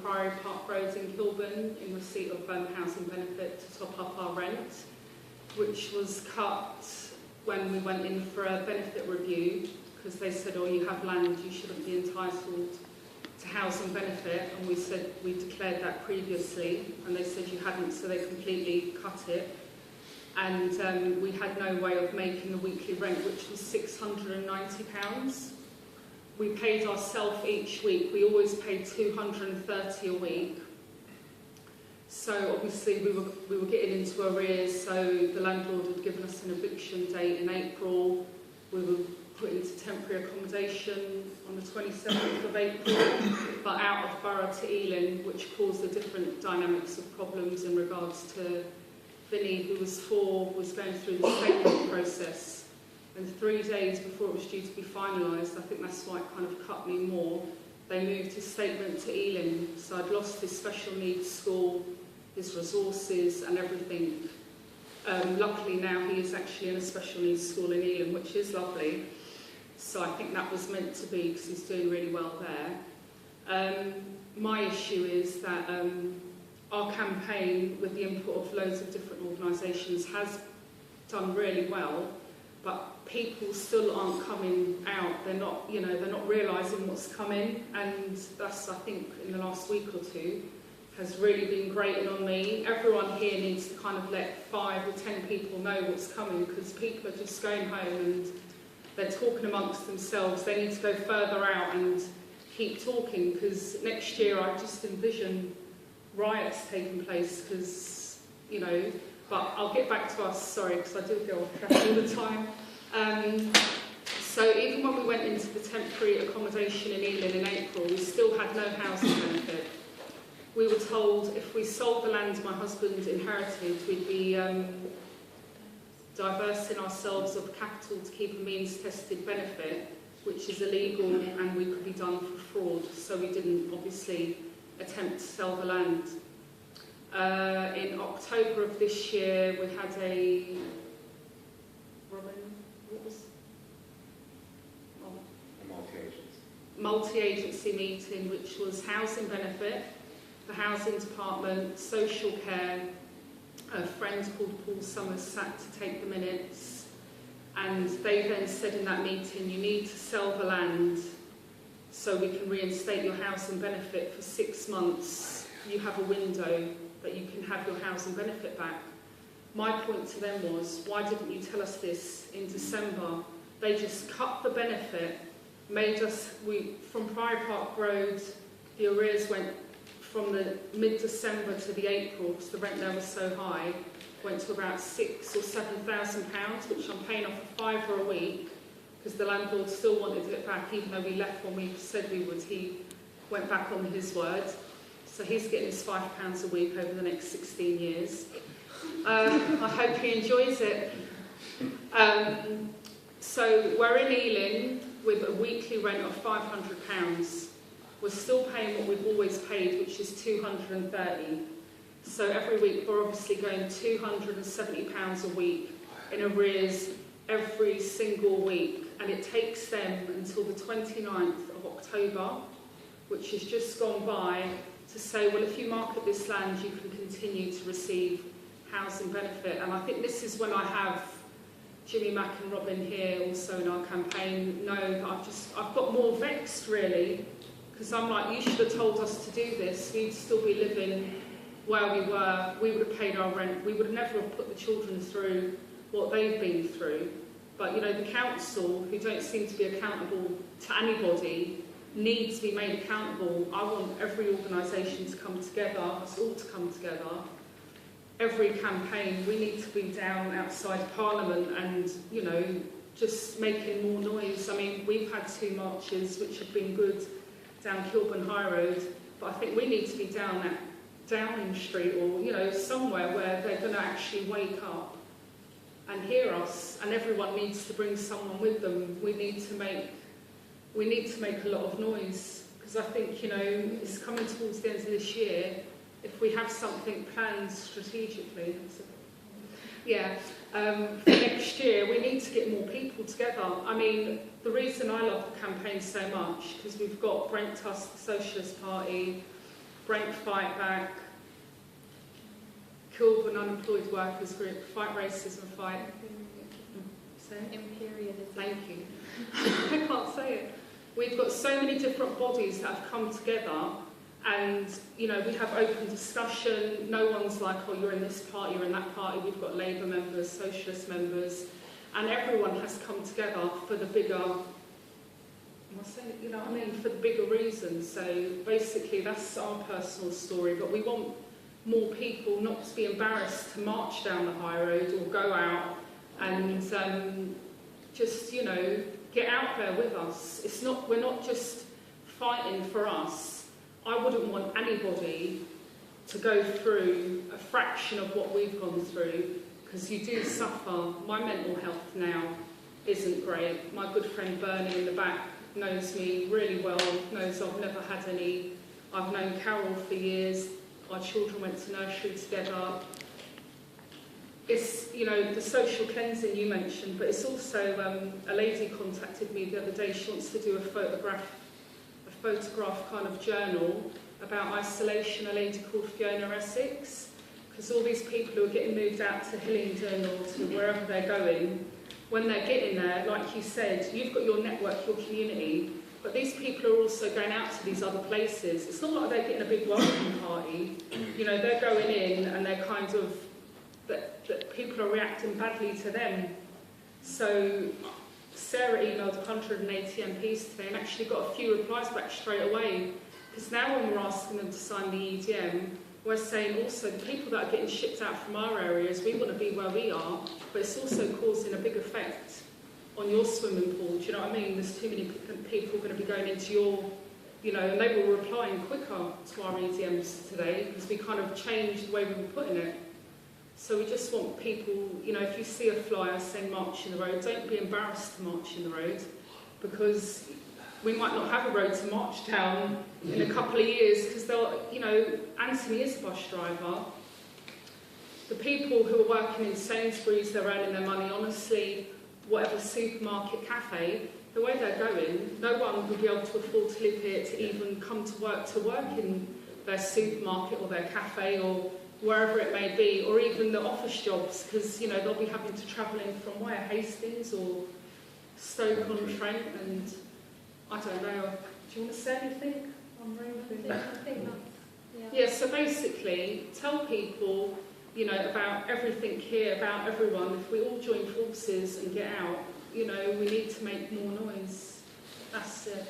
Priory Park Road in Kilburn in receipt of housing benefit to top up our rent, which was cut when we went in for a benefit review, because they said, oh, you have land, you shouldn't be entitled to housing benefit, and we said we declared that previously, and they said you hadn't, so they completely cut it. And we had no way of making the weekly rent, which was £690. We paid ourselves each week. We always paid £230 a week. So obviously we were getting into arrears, so the landlord had given us an eviction date in April. We were put into temporary accommodation on the 27th of April, but out of borough to Ealing, which caused the different dynamics of problems in regards to Vinny, who was 4, was going through the statement process. And 3 days before it was due to be finalised, I think that's why it kind of cut me more, they moved his statement to Ealing. So I'd lost his special needs school, his resources and everything. Luckily now he is actually in a special needs school in Ealing, which is lovely. So I think that was meant to be, because he's doing really well there. My issue is that our campaign, with the input of loads of different organisations, has done really well, but people still aren't coming out. They're not, they're not realising what's coming, and that's, I think, in the last week or two, has really been grating on me. Everyone here needs to kind of let 5 or 10 people know what's coming, because people are just going home and they're talking amongst themselves. They need to go further out and keep talking, because next year I just envision riots taking place, because, but I'll get back to us, sorry, because I do go off track all the time. So even when we went into the temporary accommodation in Ealing in April, we still had no housing benefit. We were told if we sold the land my husband inherited, we'd be diversing ourselves of capital to keep a means-tested benefit, which is illegal, and we could be done for fraud. So we didn't, obviously, attempt to sell the land. In October of this year, we had a multi-agency meeting, which was housing benefit, the housing department, social care. A friend called Paul Summers sat to take the minutes, and they then said in that meeting, you need to sell the land so we can reinstate your housing benefit for 6 months. You have a window that you can have your housing benefit back. My point to them was, why didn't you tell us this in December? They just cut the benefit, made us, from Priory Park Road, the arrears went from the mid-December to the April, because the rent there was so high, went to about £6,000 or £7,000, which I'm paying off a £5 a week, because the landlord still wanted it back, even though we left when we said we would. He went back on his word. So he's getting his £5 a week over the next 16 years. I hope he enjoys it. So we're in Ealing with a weekly rent of £500. We're still paying what we've always paid, which is £230. So every week we're obviously going £270 a week in arrears every single week. And it takes them until the 29th of October, which has just gone by, to say, well, if you market this land, you can continue to receive housing benefit. And I think this is when I have Jimmy Mack and Robin here also in our campaign know that I've got more vexed, really, because I'm like, you should have told us to do this. We'd still be living where we were. We would have paid our rent. We would never have put the children through what they've been through. But, the council, who don't seem to be accountable to anybody, need to be made accountable. I want every organisation to come together, us all to come together. Every campaign, we need to be down outside Parliament and, just making more noise. I mean, we've had 2 marches, which have been good, down Kilburn High Road, but I think we need to be down at Downing Street, or, somewhere where they're going to actually wake up and hear us, and everyone needs to bring someone with them. We need to make a lot of noise, because I think, it's coming towards the end of this year. If we have something planned strategically, for next year, we need to get more people together. I mean, the reason I love the campaign so much, because we've got Brent Tusk, the Socialist Party, Break Fight Back, Kilburn Unemployed Workers Group, Fight Racism, Fight... Imperialism. Thank you. I can't say it. We've got so many different bodies that have come together, and we have open discussion. No one's like, oh, you're in this party, you're in that party. We've got Labour members, Socialist members, and everyone has come together for the bigger, for the bigger reasons. So basically, that's our personal story. But we want more people not to be embarrassed to march down the high road or go out and just get out there with us. We're not just fighting for us. I wouldn't want anybody to go through a fraction of what we've gone through, because you do suffer. My mental health now isn't great. My good friend Bernie in the back knows me really well, knows I've never had any. I've known Carol for years. Our children went to nursery together. It's, the social cleansing you mentioned, but it's also, a lady contacted me the other day. She wants to do a photograph kind of journal about isolation, a lady called Fiona Essex, because all these people who are getting moved out to Hillingdon or to wherever they're going, when they're getting there, like you said, you've got your network, your community, but these people are also going out to these other places. It's not like they're getting a big welcome party. They're going in and they're kind of, that people are reacting badly to them. So Sarah emailed 180 MPs today and actually got a few replies back straight away. Because now when we're asking them to sign the EDM, we're saying also the people that are getting shipped out from our areas, we want to be where we are, but it's also causing a big effect on your swimming pool. Do you know what I mean? There's too many people going to be going into your, and they were replying quicker to our EDMs today because we kind of changed the way we were putting it. So we just want people, if you see a flyer saying march in the road, don't be embarrassed to march in the road, because we might not have a road to march down in a couple of years, because they'll, Anthony is a bus driver. The people who are working in Sainsbury's, they're earning their money, honestly, whatever supermarket, cafe, the way they're going, no one will be able to afford to live here to even come to work in their supermarket or their cafe or wherever it may be, or even the office jobs, because they'll be having to travel in from where, Hastings or Stoke-on-Trent, and I don't know. Do you want to say anything? I think that's, yeah. So basically, tell people, about everything here, about everyone. If we all join forces and get out, we need to make more noise. That's it.